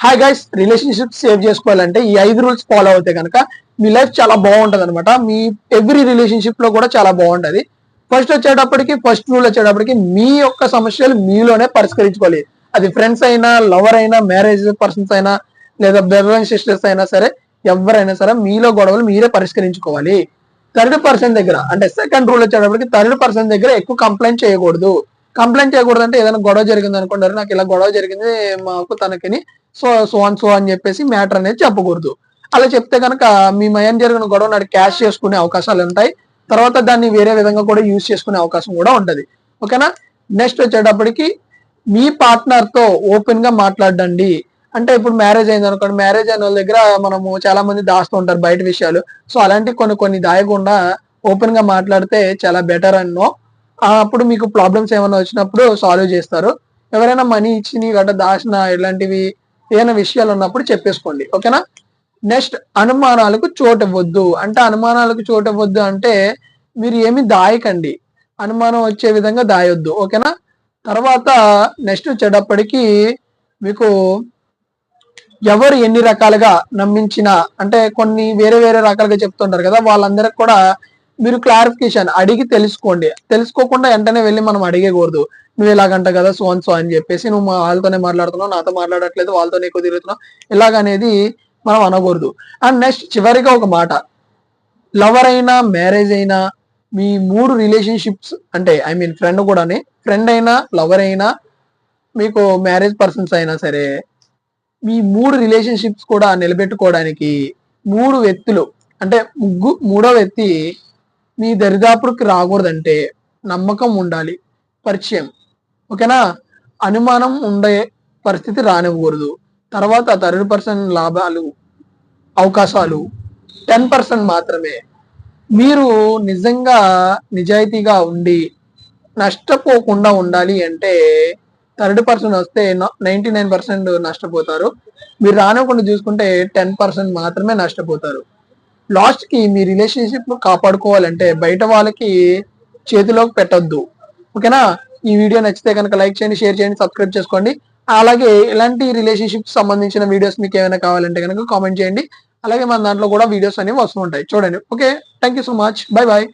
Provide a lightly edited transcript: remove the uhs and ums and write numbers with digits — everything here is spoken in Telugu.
హాయ్ గైస్, రిలేషన్షిప్ సేవ్ చేసుకోవాలంటే ఈ 5 రూల్స్ ఫాలో అవుతే కనుక మీ లైఫ్ చాలా బాగుంటది అనమాట. మీ ఎవ్రీ రిలేషన్షిప్ లో కూడా చాలా బాగుంటది. ఫస్ట్ రూల్ వచ్చేటప్పటికి మీ యొక్క సమస్యలు మీలోనే పరిష్కరించుకోవాలి. అది ఫ్రెండ్స్ అయినా, లవర్ అయినా, మ్యారేజ్ పర్సన్స్ అయినా, లేదా బ్రదర్ అండ్ సిస్టర్స్ అయినా సరే, ఎవరైనా సరే మీలో గొడవలు మీరే పరిష్కరించుకోవాలి. థర్డ్ పర్సన్ దగ్గర అంటే సెకండ్ రూల్ వచ్చేటప్పటికి థర్డ్ పర్సన్ దగ్గర ఎక్కువ కంప్లైంట్ చేయకూడదు. కంప్లైంట్ చేయకూడదు అంటే ఏదైనా గొడవ జరిగింది అనుకుంటారు, నాకు ఇలా గొడవ జరిగింది మాకు తనకిని, సో అని చెప్పేసి మ్యాటర్ అనేది చెప్పకూడదు. అలా చెప్తే కనుక మీ మయం జరిగిన గొడవ నాడు క్యాష్ చేసుకునే అవకాశాలు ఉంటాయి. తర్వాత దాన్ని వేరే విధంగా కూడా యూజ్ చేసుకునే అవకాశం కూడా ఉంటది. ఓకేనా. నెక్స్ట్ వచ్చేటప్పటికి మీ పార్ట్నర్ తో ఓపెన్ గా మాట్లాడండి. అంటే ఇప్పుడు మ్యారేజ్ అయింది అనుకోండి, మ్యారేజ్ అయిన వాళ్ళ దగ్గర మనము చాలా మంది దాస్తూ ఉంటారు బయట విషయాలు. సో అలాంటి కొన్ని దాయకుండా ఓపెన్ గా మాట్లాడితే చాలా బెటర్ అన్నో. అప్పుడు మీకు ప్రాబ్లమ్స్ ఏమైనా వచ్చినప్పుడు సాల్వ్ చేస్తారు. ఎవరైనా మనీ ఇచ్చి గట్ట దాచిన ఇలాంటివి ఏమైనా విషయాలు ఉన్నప్పుడు చెప్పేసుకోండి. ఓకేనా. నెక్స్ట్, అనుమానాలకు చోటు ఇవ్వద్దు. అంటే అనుమానాలకు చోటు ఇవ్వద్దు అంటే మీరు ఏమి దాయకండి, అనుమానం వచ్చే విధంగా దాయొద్దు. ఓకేనా. తర్వాత నెక్స్ట్ వచ్చేటప్పటికి మీకు ఎవరు ఎన్ని రకాలుగా నమ్మించినా, అంటే కొన్ని వేరే వేరే రకాలుగా చెప్తుంటారు కదా, వాళ్ళందరికి కూడా మీరు క్లారిఫికేషన్ అడిగి తెలుసుకోండి. తెలుసుకోకుండా వెంటనే వెళ్ళి మనం అడిగేకూడదు. నువ్వు ఇలాగంట కదా సో అని చెప్పేసి, నువ్వు వాళ్ళతోనే మాట్లాడుతున్నావు, నాతో మాట్లాడట్లేదు, వాళ్ళతోనే ఎక్కువ తిరుగుతున్నావు, ఇలాగనేది మనం అనకూడదు. అండ్ నెక్స్ట్ చివరిగా ఒక మాట, లవర్ అయినా, మ్యారేజ్ అయినా, మీ 3 రిలేషన్షిప్స్ అంటే ఐ మీన్ ఫ్రెండ్ అయినా, లవర్ అయినా, మీకు మ్యారేజ్ పర్సన్స్ అయినా సరే, మీ 3 రిలేషన్షిప్స్ కూడా నిలబెట్టుకోవడానికి 3 వ్యక్తులు అంటే మూడో వ్యక్తి మీ దరిదాపుడికి రాకూడదంటే నమ్మకం ఉండాలి, పరిచయం. ఓకేనా. అనుమానం ఉండే పరిస్థితి రానివ్వకూడదు. తర్వాత థర్డ్ పర్సన్ లాభాలు, అవకాశాలు 10% మాత్రమే. మీరు నిజంగా నిజాయితీగా ఉండి నష్టపోకుండా ఉండాలి అంటే థర్డ్ పర్సన్ వస్తే 99% నష్టపోతారు. మీరు రానివ్వకుండా చూసుకుంటే 10% మాత్రమే నష్టపోతారు. లాస్ట్ కి మీ రిలేషన్షిప్ కాపాడుకోవాలంటే బయట వాళ్ళకి చేతిలోకి పెట్టొద్దు. ఓకేనా. ఈ వీడియో నచ్చితే కనుక లైక్ చేయండి, షేర్ చేయండి, సబ్స్క్రైబ్ చేసుకోండి. అలాగే ఇలాంటి రిలేషన్షిప్ సంబంధించిన వీడియోస్ మీకు ఏమైనా కావాలంటే కనుక కామెంట్ చేయండి. అలాగే మన దాంట్లో కూడా వీడియోస్ అనేవి వస్తూ ఉంటాయి, చూడండి. Okay, thank you so much, bye bye.